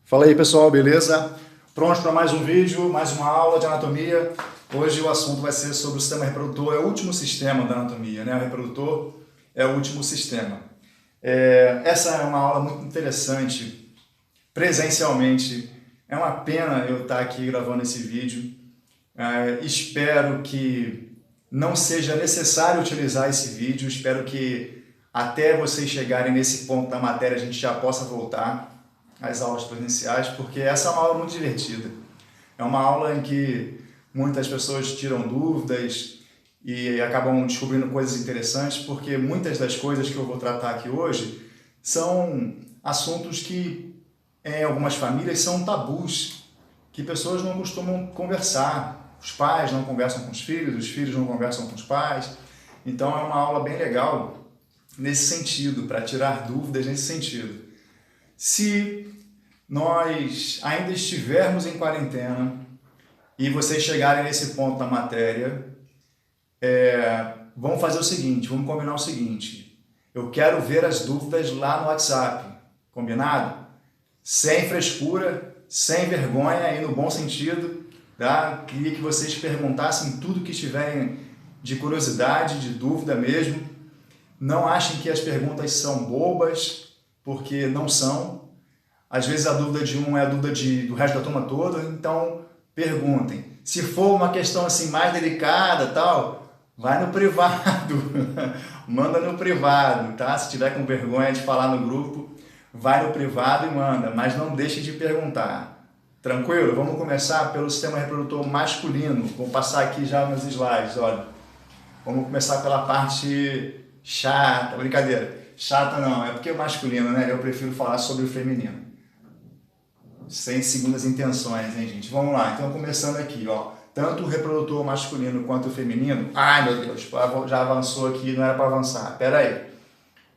Fala aí pessoal, beleza? Pronto para mais um vídeo, mais uma aula de anatomia. Hoje o assunto vai ser sobre o sistema reprodutor, é o último sistema da anatomia, né? O reprodutor é o último sistema. Essa é uma aula muito interessante, presencialmente. É uma pena eu estar aqui gravando esse vídeo. Espero que não seja necessário utilizar esse vídeo, espero que até vocês chegarem nesse ponto da matéria a gente já possa voltar às aulas presenciais, porque essa é uma aula muito divertida. É uma aula em que muitas pessoas tiram dúvidas e acabam descobrindo coisas interessantes, porque muitas das coisas que eu vou tratar aqui hoje são assuntos que em algumas famílias são tabus, que pessoas não costumam conversar. Os pais não conversam com os filhos não conversam com os pais. Então é uma aula bem legal nesse sentido, para tirar dúvidas nesse sentido. Se nós ainda estivermos em quarentena e vocês chegarem nesse ponto da matéria, vamos fazer o seguinte, vamos combinar o seguinte: eu quero ver as dúvidas lá no WhatsApp, combinado? Sem frescura, sem vergonha, aí no bom sentido, tá? Queria que vocês perguntassem tudo que tiverem de curiosidade, de dúvida mesmo. Não achem que as perguntas são bobas, porque não são. Às vezes a dúvida de um é a dúvida do resto da turma toda, então perguntem. Se for uma questão assim mais delicada, tal, vai no privado, manda no privado, tá? Se tiver com vergonha de falar no grupo, vai no privado e manda, mas não deixe de perguntar. Tranquilo? Vamos começar pelo sistema reprodutor masculino. Vou passar aqui já nos slides, olha. Vamos começar pela parte chata, brincadeira. Chata não, é porque é masculino, né? Eu prefiro falar sobre o feminino. Sem segundas intenções, hein, gente? Vamos lá, então começando aqui, ó. Tanto o reprodutor masculino quanto o feminino. Ai, meu Deus, já avançou aqui, não era para avançar. Pera aí.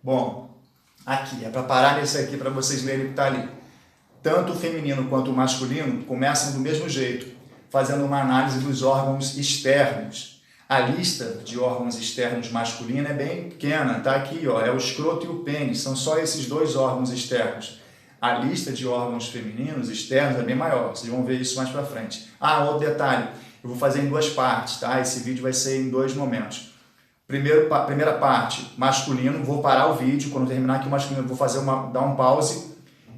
Bom, aqui, é para parar nesse aqui para vocês lerem o que está ali. Tanto o feminino quanto o masculino começam do mesmo jeito, fazendo uma análise dos órgãos externos. A lista de órgãos externos masculino é bem pequena, tá aqui, ó, é o escroto e o pênis, são só esses dois órgãos externos. A lista de órgãos femininos externos é bem maior, vocês vão ver isso mais pra frente. Outro detalhe, eu vou fazer em duas partes, tá? Esse vídeo vai ser em dois momentos. Primeira parte, masculino, vou parar o vídeo, quando terminar aqui o masculino, vou dar um pause,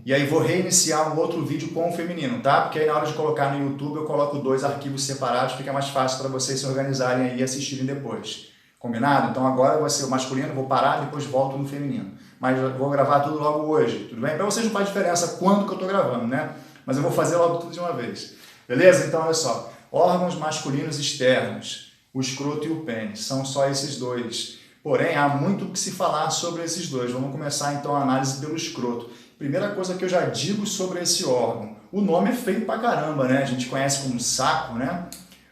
e aí vou reiniciar um outro vídeo com o feminino, tá? Porque aí na hora de colocar no YouTube eu coloco dois arquivos separados, fica mais fácil para vocês se organizarem aí e assistirem depois. Combinado? Então agora vai ser o masculino, vou parar, depois volto no feminino. Mas eu vou gravar tudo logo hoje, tudo bem? Para vocês não faz diferença quando que eu estou gravando, né? Mas eu vou fazer logo tudo de uma vez. Beleza? Então olha só, órgãos masculinos externos, o escroto e o pênis, são só esses dois. Porém, há muito o que se falar sobre esses dois. Vamos começar então a análise pelo escroto. Primeira coisa que eu já digo sobre esse órgão, o nome é feio pra caramba, né? A gente conhece como saco, né?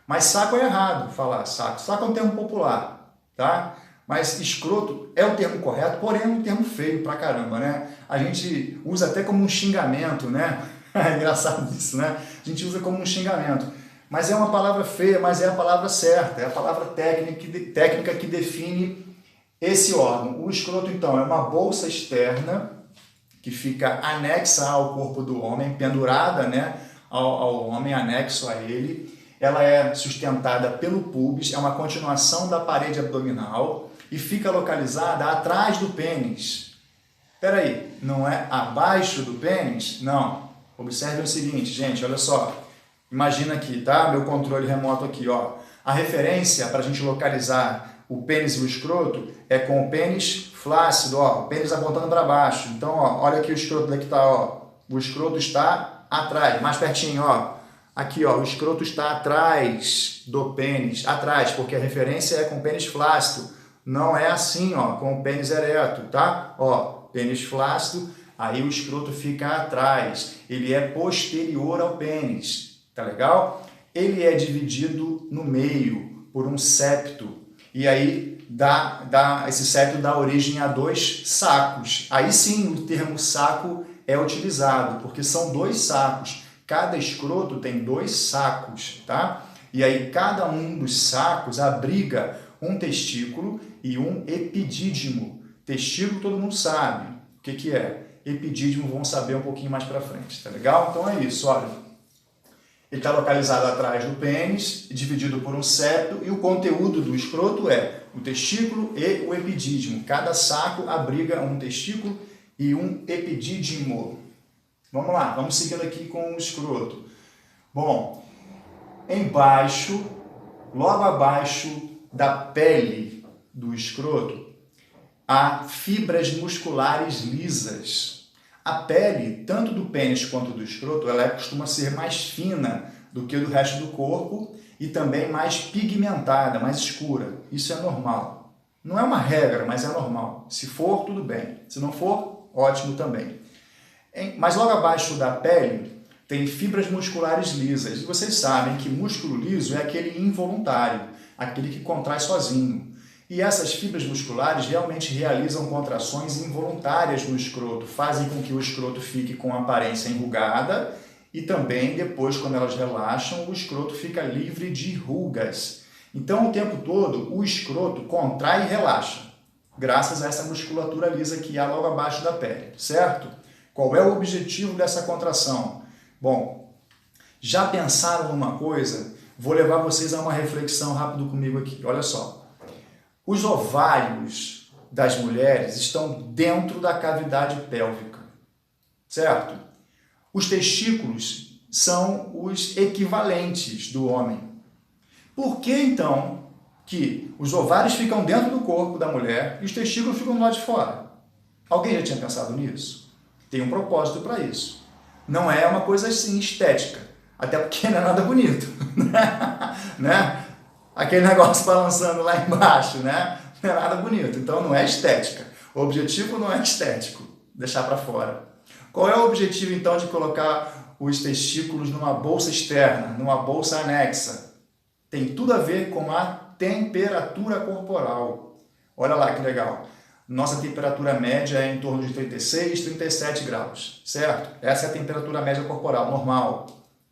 Mas saco é errado falar saco. Saco é um termo popular, tá? Mas escroto é o termo correto, porém é um termo feio pra caramba, né? A gente usa até como um xingamento, né? É engraçado isso, né? A gente usa como um xingamento. Mas é uma palavra feia, mas é a palavra certa, é a palavra técnica que define esse órgão. O escroto, então, é uma bolsa externa que fica anexa ao corpo do homem, pendurada, né, ao homem, anexo a ele. Ela é sustentada pelo púbis, é uma continuação da parede abdominal e fica localizada atrás do pênis. Espera aí, não é abaixo do pênis? Não. Observe o seguinte, gente, olha só. Imagina aqui, tá? Meu controle remoto aqui, ó. A referência para a gente localizar o pênis e o escroto é com o pênis flácido, ó, o pênis apontando para baixo. Então, ó, olha aqui o escroto daqui tá, ó. O escroto está atrás, mais pertinho, ó. Aqui, ó, o escroto está atrás do pênis, atrás, porque a referência é com o pênis flácido. Não é assim, ó, com o pênis ereto, tá? Ó, pênis flácido, aí o escroto fica atrás. Ele é posterior ao pênis, tá legal? Ele é dividido no meio por um septo. E aí esse septo dá origem a dois sacos. Aí sim o termo saco é utilizado, porque são dois sacos. Cada escroto tem dois sacos, tá? E aí cada um dos sacos abriga um testículo e um epidídimo. Testículo todo mundo sabe o que é. epidídimo, vão saber um pouquinho mais para frente, tá legal? Então é isso, olha. Ele está localizado atrás do pênis, dividido por um septo, e o conteúdo do escroto é o testículo e o epidídimo. Cada saco abriga um testículo e um epidídimo. Vamos lá, vamos seguindo aqui com o escroto. Bom, embaixo, logo abaixo da pele do escroto, há fibras musculares lisas. A pele, tanto do pênis quanto do escroto, ela costuma ser mais fina do que do resto do corpo e também mais pigmentada, mais escura. Isso é normal. Não é uma regra, mas é normal. Se for, tudo bem. Se não for, ótimo também. Mas logo abaixo da pele tem fibras musculares lisas. E vocês sabem que músculo liso é aquele involuntário, aquele que contrai sozinho. E essas fibras musculares realmente realizam contrações involuntárias no escroto, fazem com que o escroto fique com a aparência enrugada e também, depois, quando elas relaxam, o escroto fica livre de rugas. Então, o tempo todo, o escroto contrai e relaxa, graças a essa musculatura lisa que há logo abaixo da pele, certo? Qual é o objetivo dessa contração? Bom, já pensaram numa coisa? Vou levar vocês a uma reflexão rápido comigo aqui. Olha só. Os ovários das mulheres estão dentro da cavidade pélvica, certo? Os testículos são os equivalentes do homem. Por que, então, que os ovários ficam dentro do corpo da mulher e os testículos ficam do lado de fora? Alguém já tinha pensado nisso? Tem um propósito para isso. Não é uma coisa assim estética, até porque não é nada bonito, né? Aquele negócio balançando lá embaixo, né? Não é nada bonito. Então não é estética. O objetivo não é estético, deixar para fora. Qual é o objetivo então de colocar os testículos numa bolsa externa, numa bolsa anexa? Tem tudo a ver com a temperatura corporal. Olha lá que legal. Nossa temperatura média é em torno de 36, 37 graus, certo? Essa é a temperatura média corporal normal,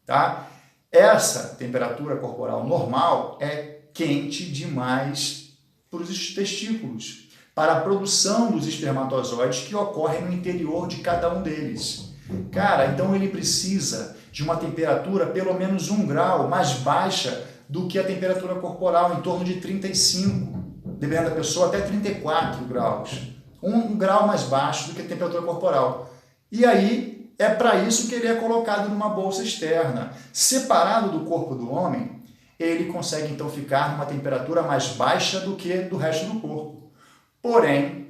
tá? Essa temperatura corporal normal é quente demais para os testículos, para a produção dos espermatozoides que ocorre no interior de cada um deles. Cara, então ele precisa de uma temperatura pelo menos 1 grau mais baixa do que a temperatura corporal, em torno de 35, dependendo da pessoa, até 34 graus. 1 grau mais baixo do que a temperatura corporal. E aí, é para isso que ele é colocado numa bolsa externa. Separado do corpo do homem, ele consegue então ficar numa temperatura mais baixa do que do resto do corpo. Porém,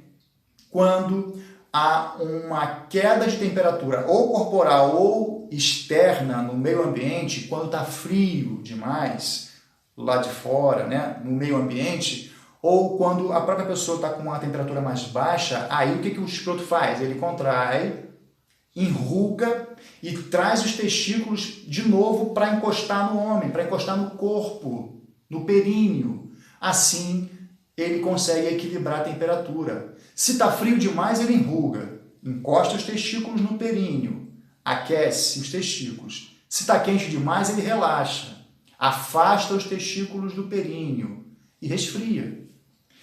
quando há uma queda de temperatura ou corporal ou externa no meio ambiente, quando está frio demais lá de fora, né, no meio ambiente, ou quando a própria pessoa está com uma temperatura mais baixa, aí o que o escroto faz? Ele contrai, enruga e traz os testículos de novo para encostar no homem, para encostar no corpo, no períneo. Assim, ele consegue equilibrar a temperatura. Se está frio demais, ele enruga, encosta os testículos no períneo, aquece os testículos. Se está quente demais, ele relaxa, afasta os testículos do períneo e resfria.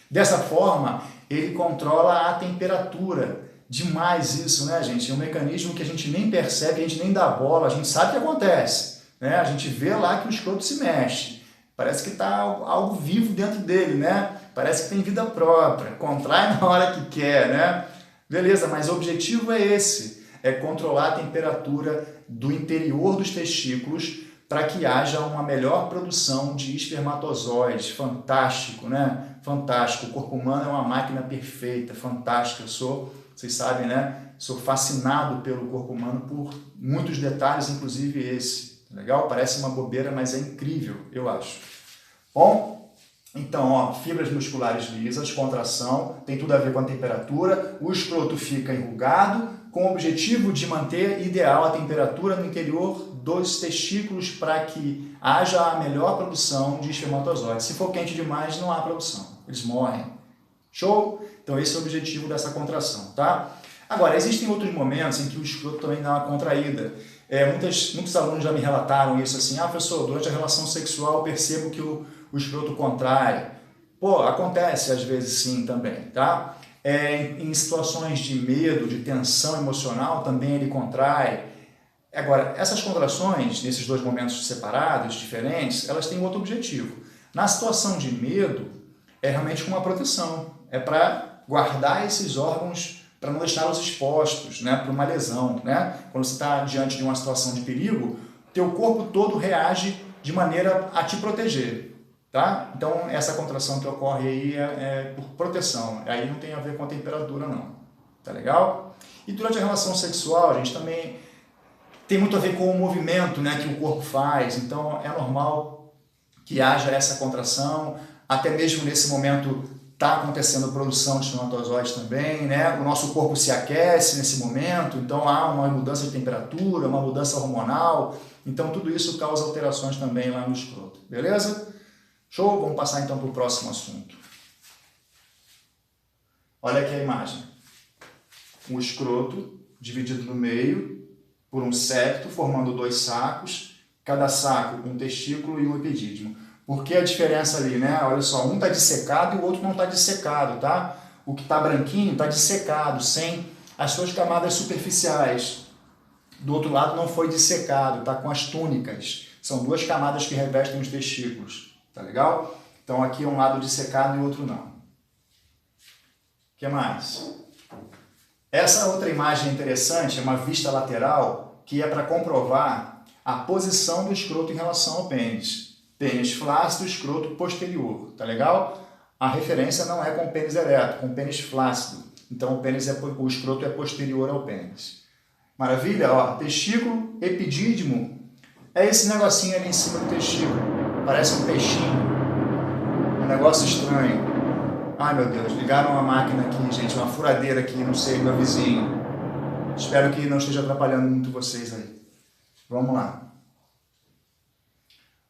Dessa forma, ele controla a temperatura. Demais isso, né, gente? É um mecanismo que a gente nem percebe, a gente nem dá bola, a gente sabe o que acontece, né? A gente vê lá que o escroto se mexe. Parece que está algo vivo dentro dele, né? Parece que tem vida própria, contrai na hora que quer, né? Beleza, mas o objetivo é esse, é controlar a temperatura do interior dos testículos para que haja uma melhor produção de espermatozoides. Fantástico, né? Fantástico. O corpo humano é uma máquina perfeita, fantástica. Vocês sabem, né? Sou fascinado pelo corpo humano por muitos detalhes, inclusive esse. Legal? Parece uma bobeira, mas é incrível, eu acho. Bom, então, ó, fibras musculares lisas, contração, tem tudo a ver com a temperatura. O escroto fica enrugado, com o objetivo de manter ideal a temperatura no interior dos testículos para que haja a melhor produção de espermatozoides. Se for quente demais, não há produção. Eles morrem. Show? Então esse é o objetivo dessa contração, tá? Agora, existem outros momentos em que o escroto também dá uma contraída. Muitos alunos já me relataram isso assim, professor, durante a relação sexual eu percebo que o escroto contrai. Pô, acontece às vezes sim também, tá? Em situações de medo, de tensão emocional, também ele contrai. Agora, essas contrações, nesses dois momentos separados, diferentes, elas têm outro objetivo. Na situação de medo, é realmente uma proteção. É para guardar esses órgãos, para não deixá-los expostos, né, para uma lesão. Né? Quando você está diante de uma situação de perigo, teu corpo todo reage de maneira a te proteger. Tá? Então, essa contração que ocorre aí é por proteção. Aí não tem a ver com a temperatura, não. Tá legal? E durante a relação sexual, a gente também tem muito a ver com o movimento, né, que o corpo faz. Então, é normal que haja essa contração. Até mesmo nesse momento está acontecendo produção de espermatozoides também, né? O nosso corpo se aquece nesse momento, então há uma mudança de temperatura, uma mudança hormonal. Então, tudo isso causa alterações também lá no escroto. Beleza? Show? Vamos passar então para o próximo assunto. Olha aqui a imagem. Um escroto dividido no meio por um septo, formando dois sacos, cada saco com um testículo e um epidídimo. Por que a diferença ali, né? Olha só, um está dissecado e o outro não está dissecado, tá? O que está branquinho está dissecado, sem as suas camadas superficiais. Do outro lado não foi dissecado, tá? Com as túnicas. São duas camadas que revestem os testículos. Tá legal? Então aqui é um lado dissecado e o outro não. O que mais? Essa outra imagem interessante é uma vista lateral que é para comprovar a posição do escroto em relação ao pênis. Pênis flácido, escroto posterior. Tá legal? A referência não é com o pênis ereto, com o pênis flácido. Então o escroto é posterior ao pênis. Maravilha? Ó, testículo, epidídimo. É esse negocinho ali em cima do testículo. Parece um peixinho. Um negócio estranho. Ai, meu Deus, ligaram uma máquina aqui, gente. Uma furadeira aqui, não sei, meu vizinho. Espero que não esteja atrapalhando muito vocês aí. Vamos lá.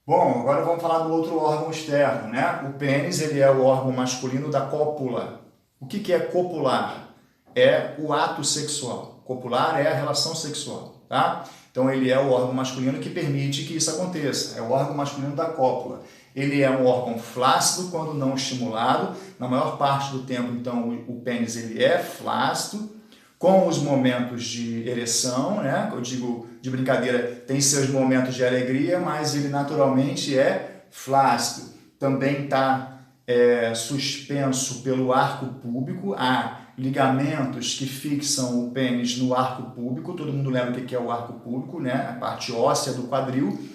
Bom, agora vamos falar do outro órgão externo, né? O pênis, ele é o órgão masculino da cópula. O que é copular? É o ato sexual. Copular é a relação sexual, tá? Então ele é o órgão masculino que permite que isso aconteça. É o órgão masculino da cópula. Ele é um órgão flácido quando não estimulado. Na maior parte do tempo, então, o pênis ele é flácido, com os momentos de ereção, né? Eu digo de brincadeira, tem seus momentos de alegria, mas ele naturalmente é flácido. Também está suspenso pelo arco púbico. Há ligamentos que fixam o pênis no arco púbico. Todo mundo lembra o que é o arco púbico, né? A parte óssea do quadril.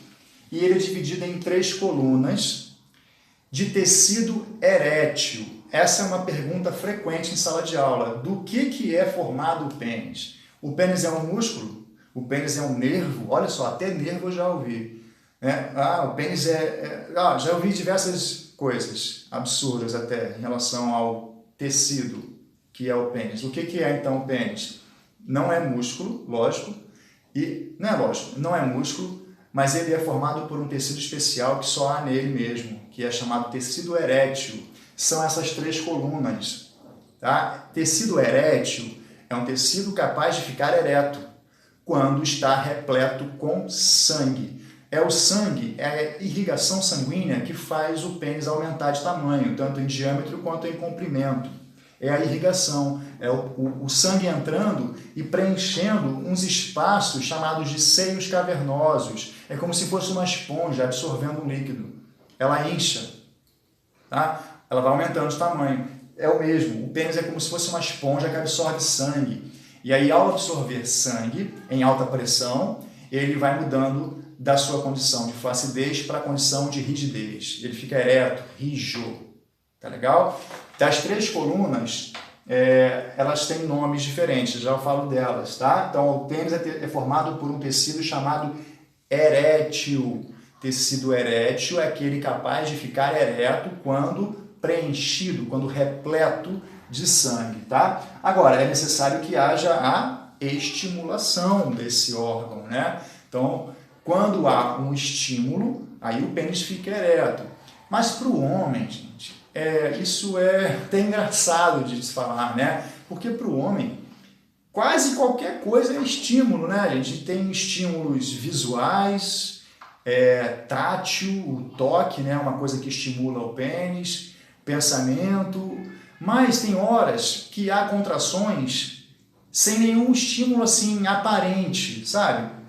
E ele é dividido em 3 colunas de tecido erétil. Essa é uma pergunta frequente em sala de aula. Do que é formado o pênis? O pênis é um músculo? O pênis é um nervo? Olha só, até nervo eu já ouvi. O pênis já ouvi diversas coisas absurdas até em relação ao tecido que é o pênis. O que é então o pênis? Não é músculo, lógico, e não é lógico, não é músculo, mas ele é formado por um tecido especial que só há nele mesmo, que é chamado tecido erétil. São essas 3 colunas. Tá? Tecido erétil é um tecido capaz de ficar ereto quando está repleto com sangue. É o sangue, é a irrigação sanguínea que faz o pênis aumentar de tamanho, tanto em diâmetro quanto em comprimento. É a irrigação, é o sangue entrando e preenchendo uns espaços chamados de seios cavernosos. É como se fosse uma esponja absorvendo um líquido. Ela incha, tá? Ela vai aumentando de tamanho. É o mesmo, o pênis é como se fosse uma esponja que absorve sangue. E aí, ao absorver sangue em alta pressão, ele vai mudando da sua condição de flacidez para a condição de rigidez. Ele fica ereto, rijo. Tá legal? Das 3 colunas, elas têm nomes diferentes, já eu falo delas, tá? Então, o pênis é formado por um tecido chamado erétil. Tecido erétil é aquele capaz de ficar ereto quando preenchido, quando repleto de sangue, tá? Agora, é necessário que haja a estimulação desse órgão, né? Então, quando há um estímulo, aí o pênis fica ereto. Mas para o homem, gente, isso é até engraçado de se falar, né? Porque para o homem, quase qualquer coisa é estímulo, né? A gente tem estímulos visuais, tátil, o toque, né? Uma coisa que estimula o pênis, pensamento, Mas tem horas que há contrações sem nenhum estímulo assim aparente, sabe?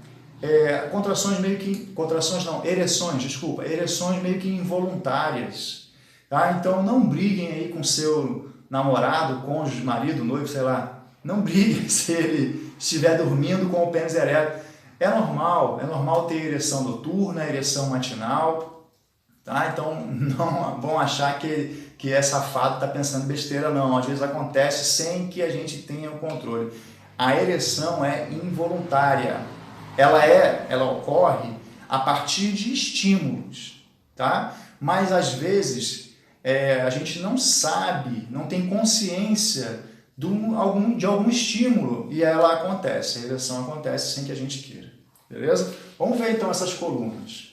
Ereções meio que involuntárias, tá? Então não briguem aí com seu namorado, cônjuge, marido, noivo, sei lá. Não briguem se ele estiver dormindo com o pênis ereto. É normal ter ereção noturna, ereção matinal, tá? Então não vão achar que é safado, tá pensando besteira, não. Às vezes acontece sem que a gente tenha o controle. A ereção é involuntária. Ela ocorre a partir de estímulos, tá? Mas às vezes a gente não sabe, não tem consciência de algum estímulo e ela acontece, a ereção acontece sem que a gente queira, beleza? Vamos ver então essas colunas.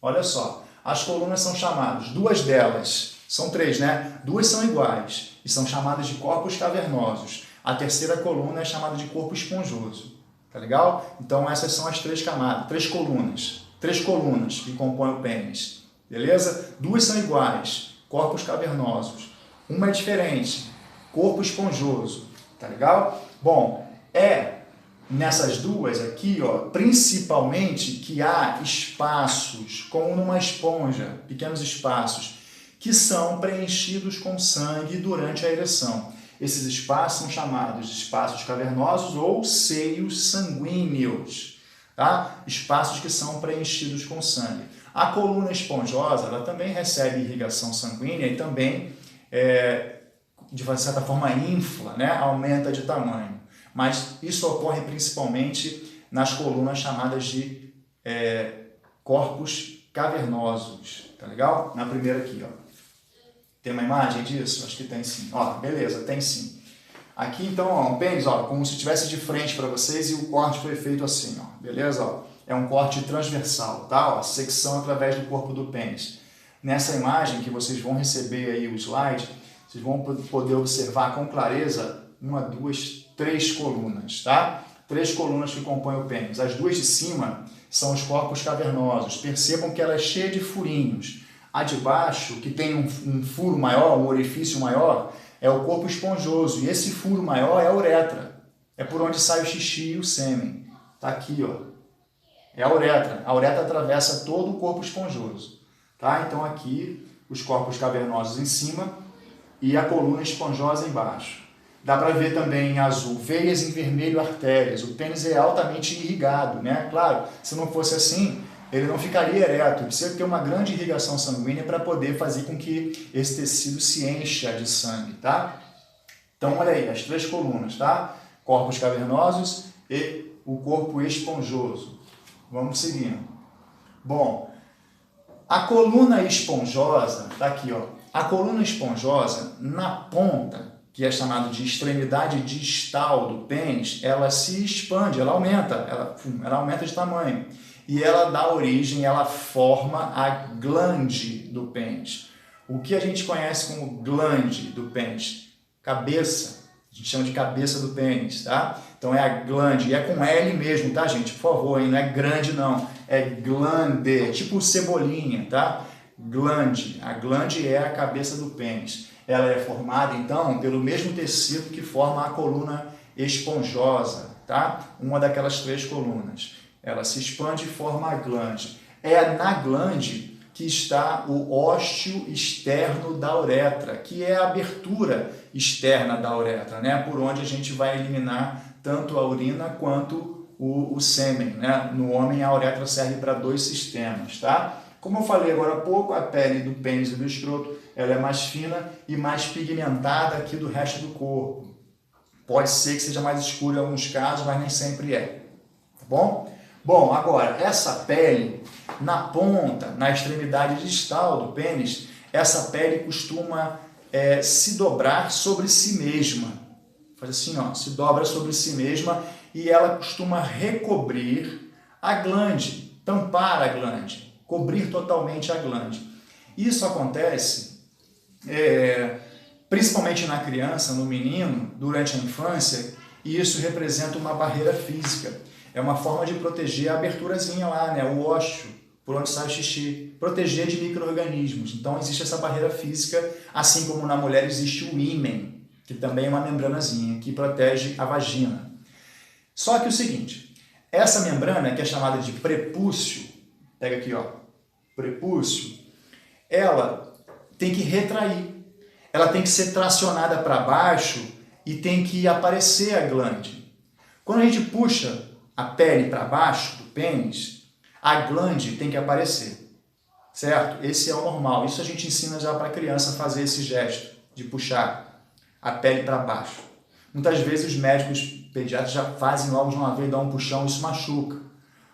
Olha só, as colunas são chamadas, duas delas, são três, né? Duas são iguais e são chamadas de corpos cavernosos. A terceira coluna é chamada de corpo esponjoso. Tá legal? Então essas são as três camadas, três colunas que compõem o pênis, beleza? Duas são iguais, corpos cavernosos. Uma é diferente, corpo esponjoso, tá legal? Bom, nessas duas aqui, ó, principalmente que há espaços, como numa esponja, pequenos espaços, que são preenchidos com sangue durante a ereção. Esses espaços são chamados de espaços cavernosos ou seios sanguíneos, tá? Espaços que são preenchidos com sangue. A coluna esponjosa, ela também recebe irrigação sanguínea e também, de certa forma, infla, né? Aumenta de tamanho. Mas isso ocorre principalmente nas colunas chamadas de corpos cavernosos, tá legal? Na primeira aqui, ó. Tem uma imagem disso? Acho que tem sim. Ó, beleza, tem sim. Aqui então, ó, um pênis, ó, como se estivesse de frente para vocês e o corte foi feito assim, ó. Beleza? Ó, é um corte transversal, tá? Ó, secção através do corpo do pênis. Nessa imagem que vocês vão receber aí o slide, vocês vão poder observar com clareza uma, duas, três colunas, tá? Três colunas que compõem o pênis. As duas de cima são os corpos cavernosos. Percebam que ela é cheia de furinhos. A de baixo, que tem um furo maior, um orifício maior, é o corpo esponjoso. E esse furo maior é a uretra. É por onde sai o xixi e o sêmen. Tá aqui, ó. É a uretra. A uretra atravessa todo o corpo esponjoso. Tá? Então aqui, os corpos cavernosos em cima e a coluna esponjosa embaixo. Dá para ver também em azul, veias em vermelho, artérias. O pênis é altamente irrigado, né? Claro, se não fosse assim, ele não ficaria ereto, precisa ter uma grande irrigação sanguínea para poder fazer com que esse tecido se encha de sangue, tá? Então, olha aí, as três colunas, tá? Corpos cavernosos e o corpo esponjoso. Vamos seguindo. Bom, a coluna esponjosa, tá aqui, ó. A coluna esponjosa, na ponta, que é chamada de extremidade distal do pênis, ela se expande, ela aumenta de tamanho. E ela dá origem, ela forma a glande do pênis. O que a gente conhece como glande do pênis? Cabeça. A gente chama de cabeça do pênis, tá? Então é a glande, e é com L mesmo, tá, gente? Por favor, hein? Não é grande, não. É glande, tipo cebolinha, tá? Glande. A glande é a cabeça do pênis. Ela é formada, então, pelo mesmo tecido que forma a coluna esponjosa, tá? Uma daquelas três colunas. Ela se expande e forma a glande. É na glande que está o ósteo externo da uretra, que é a abertura externa da uretra, né? Por onde a gente vai eliminar tanto a urina quanto o sêmen, né? No homem, a uretra serve para dois sistemas, tá? Como eu falei agora há pouco, a pele do pênis e do escroto, ela é mais fina e mais pigmentada que do resto do corpo. Pode ser que seja mais escuro em alguns casos, mas nem sempre é. Tá bom? Bom, agora, essa pele, na ponta, na extremidade distal do pênis, essa pele costuma se dobrar sobre si mesma. Faz assim, ó, se dobra sobre si mesma e ela costuma recobrir a glande, tampar a glande, cobrir totalmente a glande. Isso acontece principalmente na criança, no menino, durante a infância, e isso representa uma barreira física. É uma forma de proteger a aberturazinha lá, né? O ósseo por onde sai o xixi, proteger de micro-organismos. Então existe essa barreira física, assim como na mulher existe o ímen, que também é uma membranazinha que protege a vagina. Só que o seguinte, essa membrana, que é chamada de prepúcio, pega aqui, ó, prepúcio, ela tem que retrair, ela tem que ser tracionada para baixo e tem que aparecer a glande. Quando a gente puxa a pele para baixo do pênis, a glande tem que aparecer, certo? Esse é o normal. Isso a gente ensina já para a criança fazer esse gesto de puxar a pele para baixo. Muitas vezes os médicos pediatras já fazem logo de uma vez, dão um puxão, isso machuca.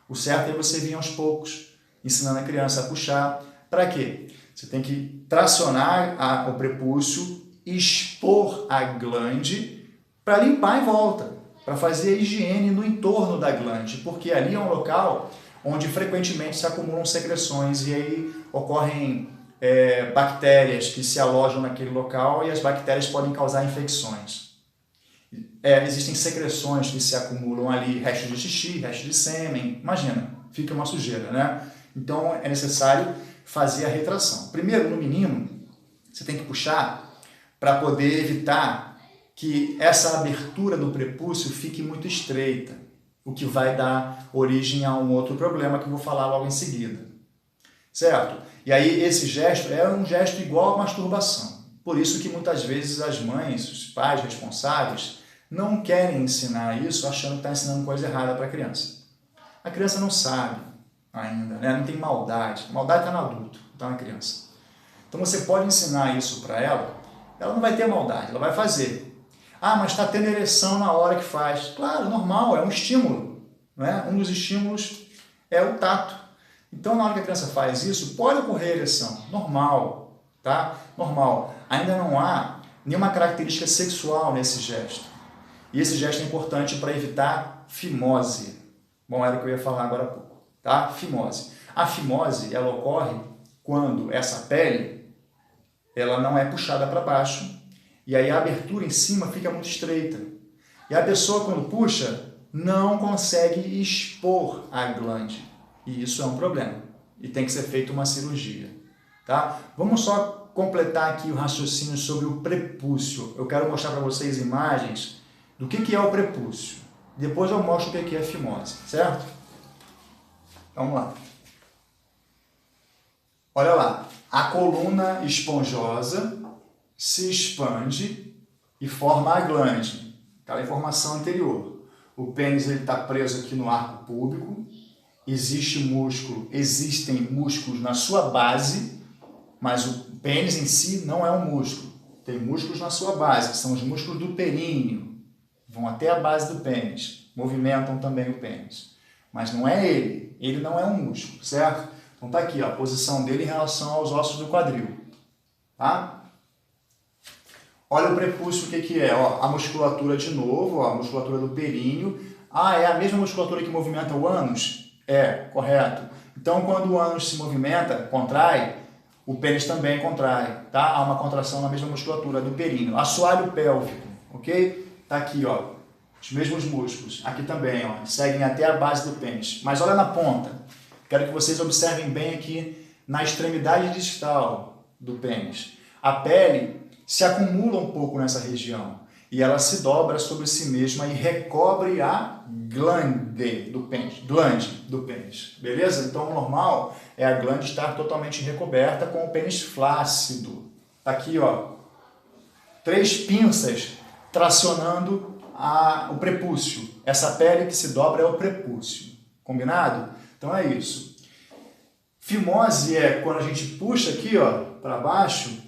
O certo é você vir aos poucos, ensinando a criança a puxar. Para quê? Você tem que tracionar o prepúcio, expor a glande para limpar em volta, para fazer a higiene no entorno da glande, porque ali é um local onde frequentemente se acumulam secreções e aí ocorrem bactérias que se alojam naquele local e as bactérias podem causar infecções. Existem secreções que se acumulam ali, restos de xixi, restos de sêmen, imagina, fica uma sujeira, né? Então é necessário fazer a retração. Primeiro, no menino, você tem que puxar para poder evitar que essa abertura do prepúcio fique muito estreita, o que vai dar origem a um outro problema que eu vou falar logo em seguida, certo? E aí esse gesto é um gesto igual à masturbação. Por isso que muitas vezes as mães, os pais responsáveis, não querem ensinar isso achando que está ensinando coisa errada para a criança. A criança não sabe ainda, né? Não tem maldade. A maldade está no adulto, não está na criança. Então você pode ensinar isso para ela, ela não vai ter maldade, ela vai fazer. Ah, mas está tendo ereção na hora que faz. Claro, normal, é um estímulo. Né? Um dos estímulos é o tato. Então, na hora que a criança faz isso, pode ocorrer ereção. Normal, tá? Normal. Ainda não há nenhuma característica sexual nesse gesto. E esse gesto é importante para evitar fimose. Bom, era o que eu ia falar agora há pouco. Tá? Fimose. A fimose, ela ocorre quando essa pele ela não é puxada para baixo, e aí a abertura em cima fica muito estreita. E a pessoa, quando puxa, não consegue expor a glande. E isso é um problema. E tem que ser feita uma cirurgia. Tá? Vamos só completar aqui o raciocínio sobre o prepúcio. Eu quero mostrar para vocês imagens do que é o prepúcio. Depois eu mostro o que é a fimose. Certo? Vamos lá. Olha lá. A coluna esponjosa se expande e forma a glande. Aquela informação anterior. O pênis está preso aqui no arco púbico. Existem músculos na sua base, mas o pênis em si não é um músculo. Tem músculos na sua base, que são os músculos do períneo. Vão até a base do pênis. Movimentam também o pênis. Mas não é ele. Ele não é um músculo, certo? Então tá aqui ó, a posição dele em relação aos ossos do quadril. Tá? Olha o prepúcio, o que é? Ó, a musculatura de novo, ó, a musculatura do períneo. Ah, é a mesma musculatura que movimenta o ânus? É, correto. Então, quando o ânus se movimenta, contrai, o pênis também contrai, tá? Há uma contração na mesma musculatura do períneo. Assoalho pélvico, ok? Tá aqui, ó, os mesmos músculos. Aqui também, ó, seguem até a base do pênis. Mas olha na ponta. Quero que vocês observem bem aqui na extremidade distal do pênis. A pele se acumula um pouco nessa região e ela se dobra sobre si mesma e recobre a glande do pênis. Beleza? Então, o normal é a glande estar totalmente recoberta com o pênis flácido. Tá aqui, ó, 3 pinças tracionando o prepúcio. Essa pele que se dobra é o prepúcio. Combinado? Então é isso. Fimose é quando a gente puxa aqui, ó, para baixo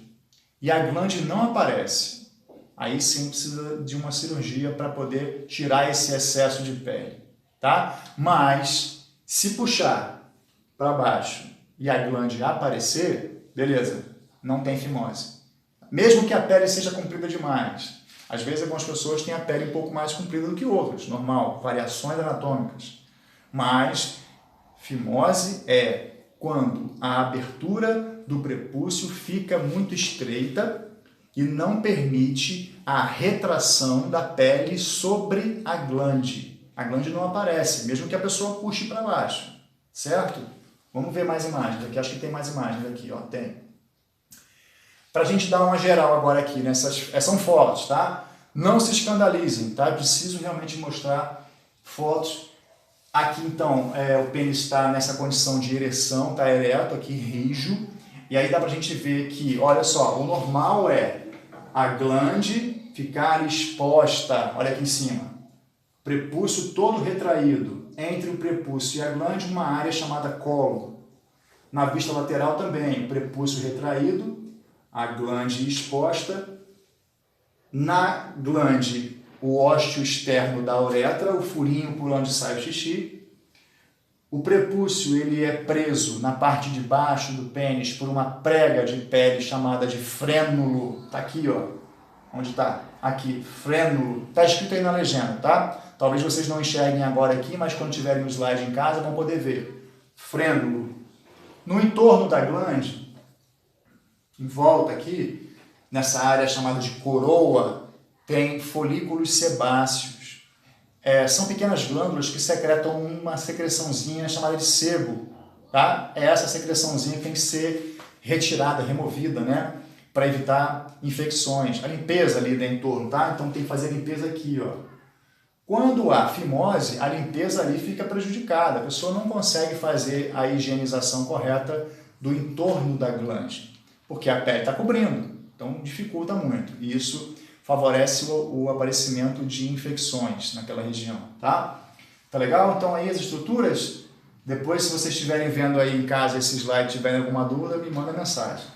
e a glande não aparece. Aí sim precisa de uma cirurgia para poder tirar esse excesso de pele, tá? Mas se puxar para baixo e a glande aparecer, beleza, não tem fimose. Mesmo que a pele seja comprida demais. Às vezes algumas pessoas têm a pele um pouco mais comprida do que outras, normal, variações anatômicas. Mas fimose é quando a abertura do prepúcio fica muito estreita e não permite a retração da pele sobre a glande. A glande não aparece, mesmo que a pessoa puxe para baixo, certo? Vamos ver mais imagens aqui, acho que tem mais imagens aqui, ó, tem. Para a gente dar uma geral agora aqui, são fotos, tá? Não se escandalizem, tá? Eu preciso realmente mostrar fotos. Aqui então, o pênis está nessa condição de ereção, está ereto aqui, rijo. E aí dá pra gente ver que, olha só, o normal é a glande ficar exposta, olha aqui em cima. Prepúcio todo retraído. Entre o prepúcio e a glande, uma área chamada colo. Na vista lateral também, prepúcio retraído, a glande exposta. Na glande, o ósteo externo da uretra, o furinho por onde sai o xixi. O prepúcio ele é preso na parte de baixo do pênis por uma prega de pele chamada de frênulo. Tá aqui, ó. Onde tá? Aqui, frênulo. Tá escrito aí na legenda, tá? Talvez vocês não enxerguem agora aqui, mas quando tiverem o slide em casa vão poder ver. Frênulo. No entorno da glande, em volta aqui, nessa área chamada de coroa, tem folículos sebáceos. São pequenas glândulas que secretam uma secreçãozinha chamada de sebo. Tá? Essa secreçãozinha tem que ser retirada, removida, né? Para evitar infecções. A limpeza ali do entorno, tá? Então tem que fazer a limpeza aqui, ó. Quando há fimose, a limpeza ali fica prejudicada. A pessoa não consegue fazer a higienização correta do entorno da glande, porque a pele está cobrindo. Então dificulta muito. E isso favorece o aparecimento de infecções naquela região, tá? Tá legal? Então aí as estruturas, depois se vocês estiverem vendo aí em casa esse slide, tiverem alguma dúvida, me manda mensagem.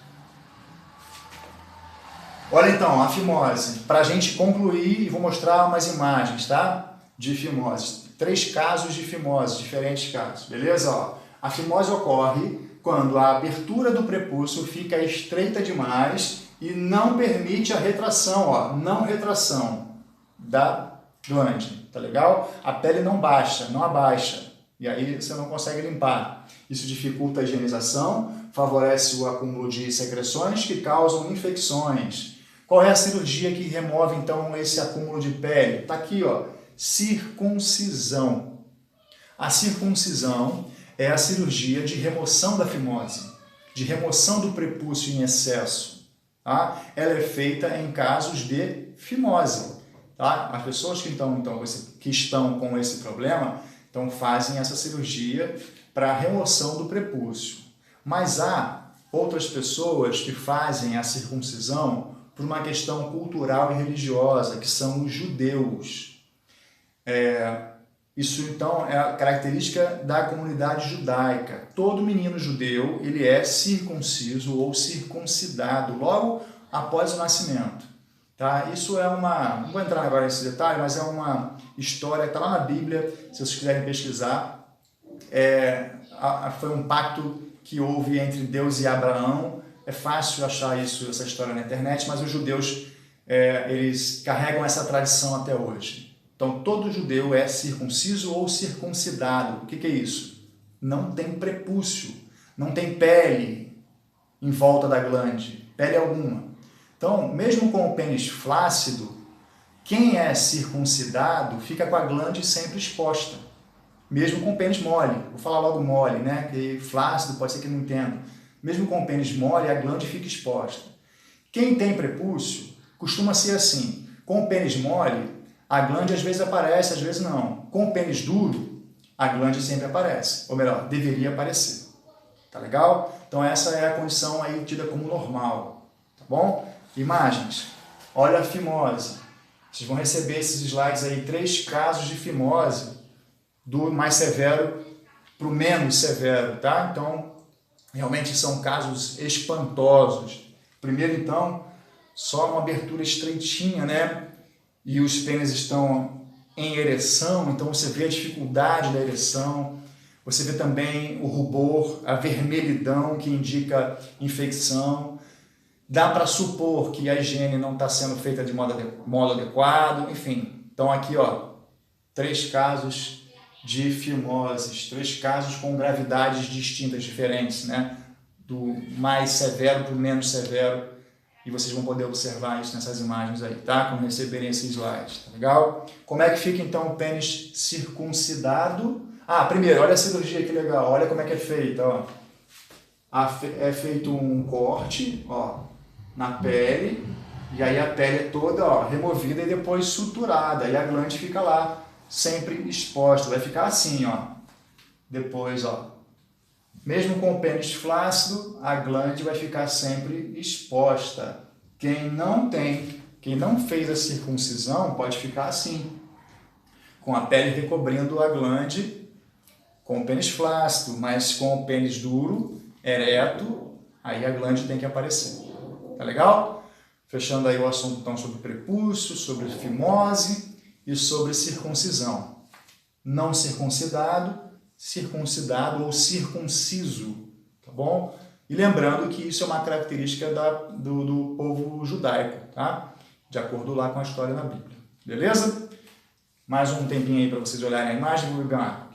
Olha então, a fimose. Para a gente concluir, vou mostrar umas imagens, tá? De fimose. 3 casos de fimose, diferentes casos, beleza? Ó, a fimose ocorre quando a abertura do prepúcio fica estreita demais e não permite a retração, ó, não retração da glande, tá legal? A pele não baixa, não abaixa, e aí você não consegue limpar. Isso dificulta a higienização, favorece o acúmulo de secreções que causam infecções. Qual é a cirurgia que remove então esse acúmulo de pele? Tá aqui, ó, circuncisão. A circuncisão é a cirurgia de remoção da fimose, de remoção do prepúcio em excesso. Tá? Ela é feita em casos de fimose. Tá? As pessoas que estão com esse problema então fazem essa cirurgia para a remoção do prepúcio. Mas há outras pessoas que fazem a circuncisão por uma questão cultural e religiosa, que são os judeus. Isso então é a característica da comunidade judaica. Todo menino judeu ele é circunciso ou circuncidado logo após o nascimento. Tá? Isso é não vou entrar agora nesse detalhe, mas é uma história que está lá na Bíblia, se vocês quiserem pesquisar. Foi um pacto que houve entre Deus e Abraão. É fácil achar essa história na internet, mas os judeus eles carregam essa tradição até hoje. Então, todo judeu é circunciso ou circuncidado. O que é isso? Não tem prepúcio, não tem pele em volta da glande, pele alguma. Então, mesmo com o pênis flácido, quem é circuncidado fica com a glande sempre exposta, mesmo com o pênis mole. Vou falar logo mole, né? Porque flácido pode ser que não entenda. Mesmo com o pênis mole, a glande fica exposta. Quem tem prepúcio costuma ser assim. Com o pênis mole, a glande às vezes aparece, às vezes não. Com o pênis duro, a glande sempre aparece. Ou melhor, deveria aparecer. Tá legal? Então essa é a condição aí tida como normal. Tá bom? Imagens. Olha a fimose. Vocês vão receber esses slides aí, 3 casos de fimose, do mais severo para o menos severo, tá? Então, realmente são casos espantosos. Primeiro, então, só uma abertura estreitinha, né? E os pênis estão em ereção, então você vê a dificuldade da ereção. Você vê também o rubor, a vermelhidão que indica infecção. Dá para supor que a higiene não está sendo feita de modo adequado, enfim. Então aqui, ó, 3 casos de fimoses, 3 casos com gravidades distintas, diferentes, né? Do mais severo para o menos severo, e vocês vão poder observar isso nessas imagens aí, tá? Quando receberem esses slides, tá legal? Como é que fica então o pênis circuncidado? Ah, primeiro, olha a cirurgia que legal, olha como é que é feita, ó. É feito um corte, ó, na pele, e aí a pele é toda, ó, removida e depois suturada, e a glande fica lá, sempre exposta, vai ficar assim, ó. Depois, ó, mesmo com o pênis flácido, a glande vai ficar sempre exposta. Quem não fez a circuncisão pode ficar assim, com a pele recobrindo a glande, com o pênis flácido, mas com o pênis duro, ereto, aí a glande tem que aparecer. Tá legal? Fechando aí o assunto então sobre prepúcio, sobre fimose e sobre circuncisão. Não circuncidado, circuncidado ou circunciso, tá bom? E lembrando que isso é uma característica do povo judaico, tá? De acordo lá com a história na Bíblia. Beleza? Mais um tempinho aí para vocês olharem a imagem, vou beber uma água.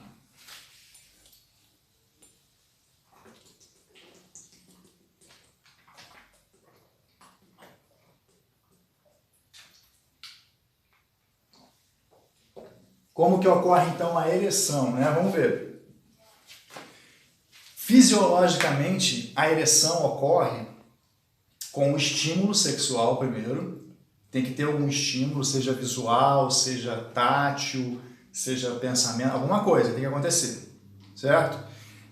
Como que ocorre então a ereção, né? Vamos ver. Fisiologicamente, a ereção ocorre com o estímulo sexual primeiro. Tem que ter algum estímulo, seja visual, seja tátil, seja pensamento, alguma coisa tem que acontecer, certo?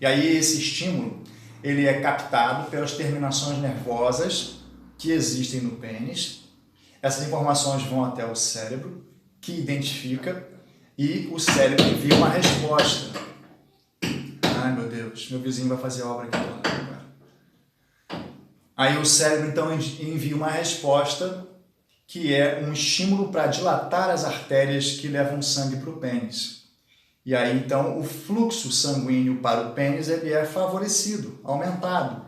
E aí esse estímulo, ele é captado pelas terminações nervosas que existem no pênis. Essas informações vão até o cérebro, que identifica, e o cérebro envia uma resposta. Ai meu Deus, meu vizinho vai fazer obra aqui agora. Aí o cérebro então envia uma resposta que é um estímulo para dilatar as artérias que levam sangue para o pênis. E aí então o fluxo sanguíneo para o pênis ele é favorecido, aumentado.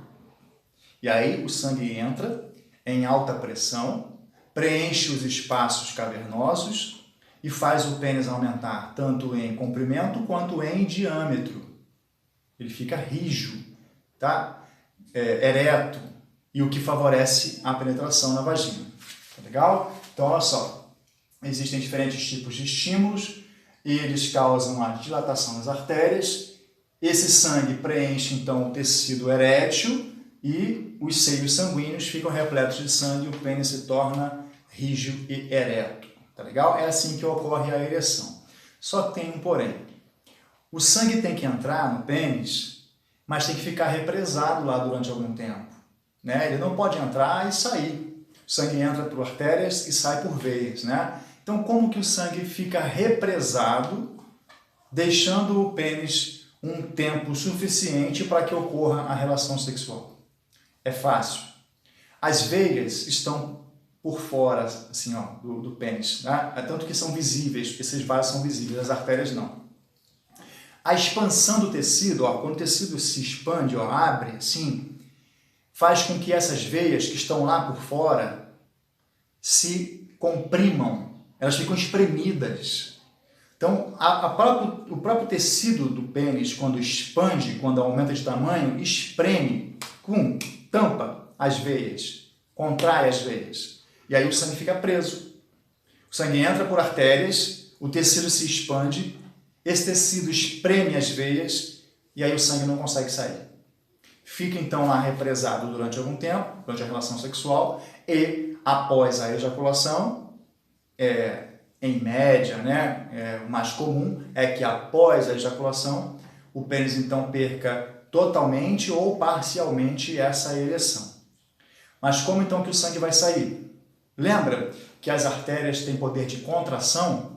E aí o sangue entra em alta pressão, preenche os espaços cavernosos e faz o pênis aumentar tanto em comprimento quanto em diâmetro. Ele fica rijo, tá? Ereto, e o que favorece a penetração na vagina. Tá legal? Então, olha só, existem diferentes tipos de estímulos e eles causam a dilatação das artérias. Esse sangue preenche, então, o tecido erétil e os seios sanguíneos ficam repletos de sangue e o pênis se torna rígido e ereto. Tá legal? É assim que ocorre a ereção. Só tem um porém. O sangue tem que entrar no pênis, mas tem que ficar represado lá durante algum tempo, né? Ele não pode entrar e sair. O sangue entra por artérias e sai por veias, né? Então, como que o sangue fica represado, deixando o pênis um tempo suficiente para que ocorra a relação sexual? É fácil. As veias estão por fora, assim, ó, do pênis, né? Tanto que são visíveis, esses vasos são visíveis, as artérias não. A expansão do tecido, ó, quando o tecido se expande, ó, abre assim, faz com que essas veias que estão lá por fora se comprimam, elas ficam espremidas. Então, o próprio tecido do pênis, quando expande, quando aumenta de tamanho, espreme, tampa as veias, contrai as veias. E aí o sangue fica preso. O sangue entra por artérias, o tecido se expande, esse tecido espreme as veias e aí o sangue não consegue sair. Fica então lá represado durante algum tempo, durante a relação sexual, e após a ejaculação, em média, né, o mais comum é que após a ejaculação, o pênis então perca totalmente ou parcialmente essa ereção. Mas como então que o sangue vai sair? Lembra que as artérias têm poder de contração?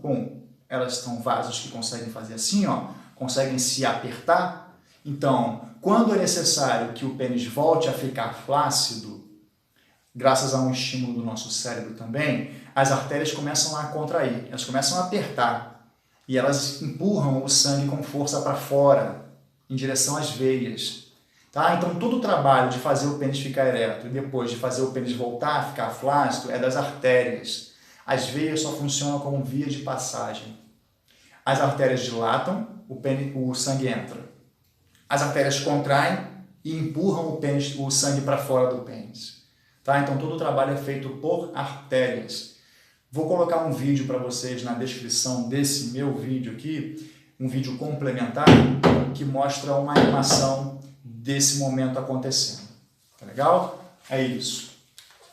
Elas são vasos que conseguem fazer assim, ó, conseguem se apertar. Então, quando é necessário que o pênis volte a ficar flácido, graças a um estímulo do nosso cérebro também, as artérias começam a contrair, elas começam a apertar e elas empurram o sangue com força para fora, em direção às veias. Tá? Então, todo o trabalho de fazer o pênis ficar ereto e depois de fazer o pênis voltar a ficar flácido é das artérias. As veias só funcionam como via de passagem. As artérias dilatam, o sangue entra. As artérias contraem e empurram o sangue para fora do pênis. Tá? Então, todo o trabalho é feito por artérias. Vou colocar um vídeo para vocês na descrição desse meu vídeo aqui, um vídeo complementar que mostra uma animação desse momento acontecendo. Tá legal? É isso.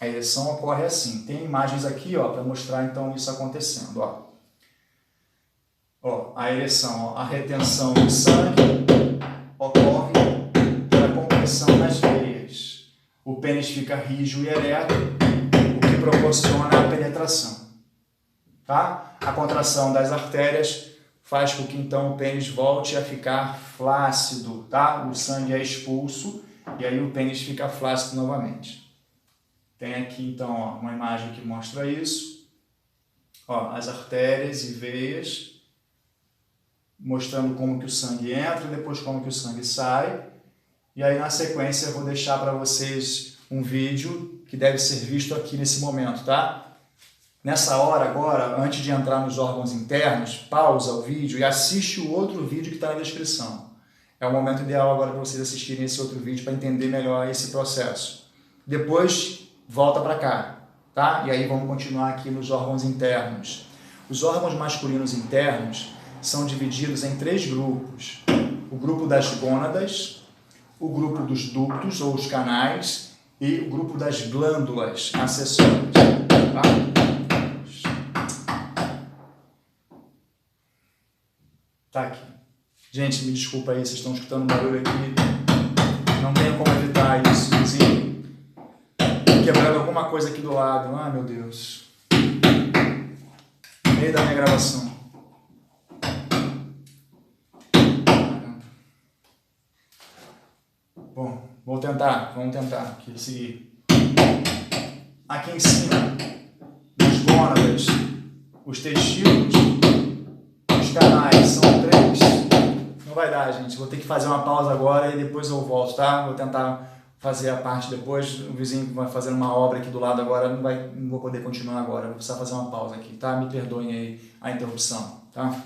A ereção ocorre assim. Tem imagens aqui, ó, para mostrar então isso acontecendo, ó. Ó, a ereção, ó, a retenção do sangue ocorre pela compressão nas veias. O pênis fica rígido e ereto, o que proporciona a penetração. Tá? A contração das artérias faz com que então o pênis volte a ficar flácido, tá? O sangue é expulso e aí o pênis fica flácido novamente. Tem aqui então, ó, uma imagem que mostra isso. Ó, as artérias e veias, mostrando como que o sangue entra e depois como que o sangue sai. E aí na sequência eu vou deixar para vocês um vídeo que deve ser visto aqui nesse momento, tá? Nessa hora agora, antes de entrar nos órgãos internos, pausa o vídeo e assiste o outro vídeo que está na descrição. É o momento ideal agora para vocês assistirem esse outro vídeo para entender melhor esse processo. Depois volta para cá, tá? E aí vamos continuar aqui nos órgãos internos. Os órgãos masculinos internos são divididos em 3 grupos. O grupo das gônadas, o grupo dos ductos ou os canais e o grupo das glândulas acessórias. Tá? Tá aqui. Gente, me desculpa aí, vocês estão escutando um barulho aqui. Não tenho como evitar isso, vizinho. Quebrando alguma coisa aqui do lado. Ah, meu Deus. No meio da minha gravação. Bom, vamos tentar aqui, seguir. Aqui em cima, as gônadas, os testículos, os canais, são 3. Não vai dar, gente, vou ter que fazer uma pausa agora e depois eu volto, tá? Vou tentar fazer a parte depois, o vizinho vai fazendo uma obra aqui do lado agora, não vou poder continuar agora, vou precisar fazer uma pausa aqui, tá? Me perdoem aí a interrupção, tá?